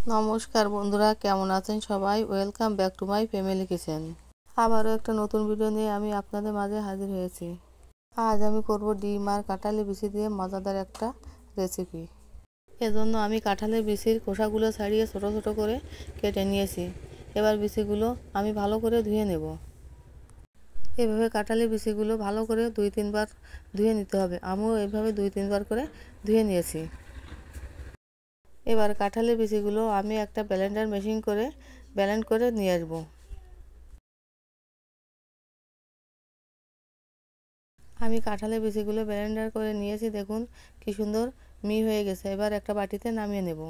নমস্কার বন্ধুরা, কেমন আছেন সবাই? Welcome back to my family kitchen. আবারও একটা নতুন ভিডিও নিয়ে আমি আপনাদের মাঝে হাজির হয়েছি। আজ আমি করব ডিম আর কাঁঠালের বিচি দিয়ে মজাদার একটা রেসিপি। এজন্য আমি কাঁঠালের বিচির খোসাগুলো ছাড়িয়ে ছোট ছোট করে কেটে নিয়েছি। এবার বিচিগুলো আমি ভালো করে ধুয়ে নেব। এভাবে কাঁঠালের বিচিগুলো ভালো করে 2-3 বার ধুয়ে নিতে হবে। আমিও এভাবে 2-3 বার করে ধুয়ে নিয়েছি। এবার কাঁঠালের বিচিগুলো আমি একটা ব্লেন্ডার মেশিন করে ব্লেন্ড করে নিয়ে আসবো। আমি কাঁঠালের বিচিগুলো ব্লেন্ডার করে নিয়েছি, দেখুন কি সুন্দর মিহি হয়ে গেছে। এবার একটা বাটিতে নামিয়ে নেব।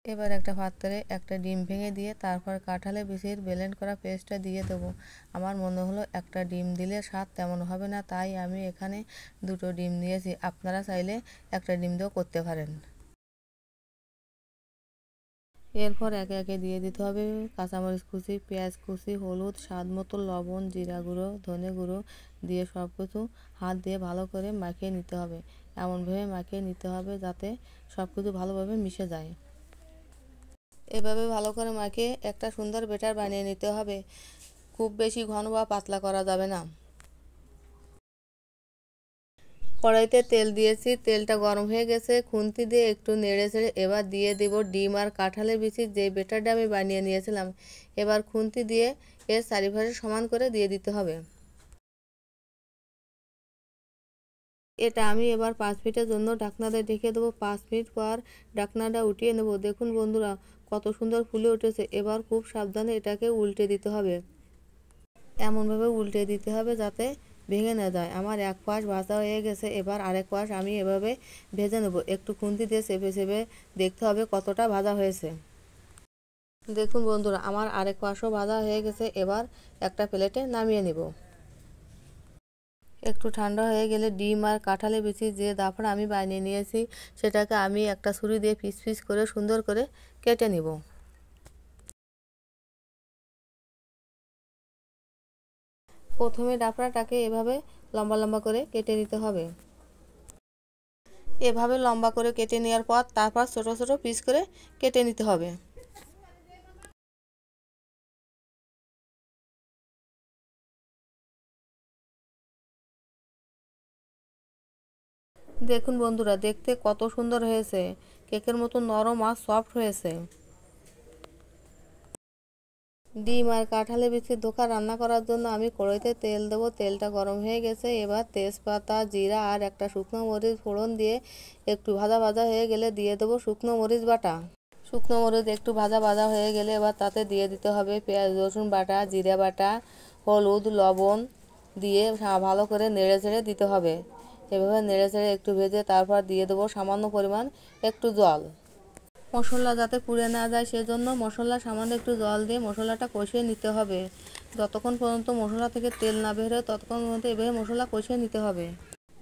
এবার একটা পাত্রে একটা ডিম ভেঙে দিয়ে তারপর কাঁঠালের বিচির ব্লেন্ড করা পেস্টটা দিয়ে দেবো। আমার মনে হলো একটা ডিম দিলে স্বাদ তেমন হবে না, তাই আমি এখানে 2টো ডিম নিয়েছি। আপনারা চাইলে একটা ডিম দিয়েও করতে পারেন। এরপর একে একে দিয়ে দিতে হবে কাঁচামরিচ কুচি, পেঁয়াজ কুচি, হলুদ, স্বাদ মতো লবণ, জিরা গুঁড়ো, ধনে গুঁড়ো দিয়ে সব কিছু হাত দিয়ে ভালো করে মাখিয়ে নিতে হবে। এমনভাবে মাখিয়ে নিতে হবে যাতে সব কিছু ভালোভাবে মিশে যায়। এভাবে ভালো করে মাখিয়ে একটা সুন্দর ব্যাটার বানিয়ে নিতে হবে। খুব বেশি ঘন বা পাতলা করা যাবে না। কড়াইতে তেল দিয়েছি, তেলটা গরম হয়ে গেছে। খুন্তি দিয়ে একটু নেড়ে চেড়ে এবার দিয়ে দেব ডিম আর কাঁঠালের বিচি যে ব্যাটারটা আমি বানিয়ে নিয়েছিলাম। এবার খুন্তি দিয়ে এর চারিপাশে সমান করে দিয়ে দিতে হবে। এটা আমি এবার 5 মিনিটের জন্য ঢাকনা দিয়ে ঢেকে দেবো। 5 মিনিট পর ঢাকনাটা উঠিয়ে নেব। দেখুন বন্ধুরা কত সুন্দর ফুলে উঠেছে। এবার খুব সাবধানে এটাকে উল্টে দিতে হবে। এমনভাবে উল্টে দিতে হবে যাতে ভেঙে না যায়। আমার এক পাশ ভাজা হয়ে গেছে, এবার আরেক পাশ আমি এভাবে ভেজে নেব। একটু খুন্তি দিয়ে চেপে চেপে দেখতে হবে কতটা ভাজা হয়েছে। দেখুন বন্ধুরা আমার আরেক পাশও ভাজা হয়ে গেছে। এবার একটা প্লেটে নামিয়ে নেব। একটু ঠান্ডা হয়ে গেলে ডিম আর কাঁঠালের বিচি যে দাফড়া আমি বানিয়ে নিয়েছি সেটাকে আমি একটা ছুরি দিয়ে পিস পিস করে সুন্দর করে কেটে নিব। প্রথমে ডাফড়াটাকে এভাবে লম্বা লম্বা করে কেটে নিতে হবে। এভাবে লম্বা করে কেটে নেওয়ার পর তারপর ছোট ছোট পিস করে কেটে নিতে হবে। দেখুন বন্ধুরা দেখতে কত সুন্দর হয়েছে, কেকের মতো নরম আর সফট হয়েছে। ডিম আর কাঁঠালের বিচির ধোঁকা রান্না করার জন্য আমি কড়াইতে তেল দেবো। তেলটা গরম হয়ে গেছে। এবার তেজপাতা, জিরা আর একটা শুকনো মরিচ ফোড়ন দিয়ে একটু ভাজা ভাজা হয়ে গেলে দিয়ে দেবো শুকনো মরিচ বাটা। শুকনো মরিচ একটু ভাজা ভাজা হয়ে গেলে এবার তাতে দিয়ে দিতে হবে পেঁয়াজ, রসুন বাটা, জিরা বাটা, হলুদ, লবণ দিয়ে ভালো করে নেড়ে চেড়ে দিতে হবে। এভাবে নেড়ে চেড়ে একটু ভেজে তারপর দিয়ে দেবো সামান্য পরিমাণ একটু জল। মশলা যাতে পুড়ে না যায় সেজন্য মশলা সামান্য একটু জল দিয়ে মশলাটা কষিয়ে নিতে হবে। যতক্ষণ পর্যন্ত মশলা থেকে তেল না বেরোয় ততক্ষণ পর্যন্ত এভাবে মশলা কষিয়ে নিতে হবে।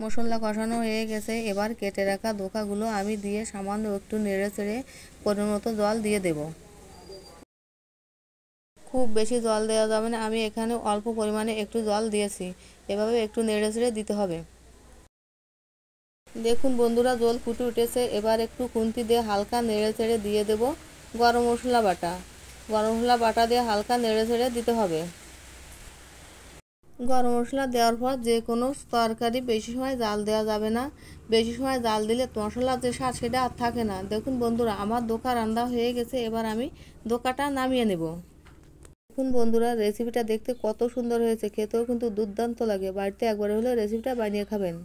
মশলা কষানো হয়ে গেছে। এবার কেটে রাখা ধোকাগুলো আমি দিয়ে সামান্য একটু নেড়ে চেড়ে পরিমাণ মতো জল দিয়ে দেব। খুব বেশি জল দেওয়া যাবে না, আমি এখানে অল্প পরিমাণে একটু জল দিয়েছি। এভাবে একটু নেড়ে চেড়ে দিতে হবে। দেখুন বন্ধুরা জল ফুটে উঠেছে। এবার একটু খুন্তি দিয়ে হালকা নেড়ে চেড়ে দিয়ে দেব গরম মশলা বাটা। গরম মশলা বাটা দিয়ে হালকা নেড়ে চেড়ে দিতে হবে। গরম মশলা দেওয়ার পর যে কোনো তরকারি বেশি সময় জাল দেওয়া যাবে না। বেশি সময় জাল দিলে মশলার যে স্বাদ সেটা আর থাকে না। দেখুন বন্ধুরা আমার ধোকা রান্না হয়ে গেছে। এবার আমি ধোকাটা নামিয়ে নেব। দেখুন বন্ধুরা রেসিপিটা দেখতে কত সুন্দর হয়েছে, খেতেও কিন্তু দুর্দান্ত লাগে। বাড়িতে একবার হলে রেসিপিটা বানিয়ে খাবেন।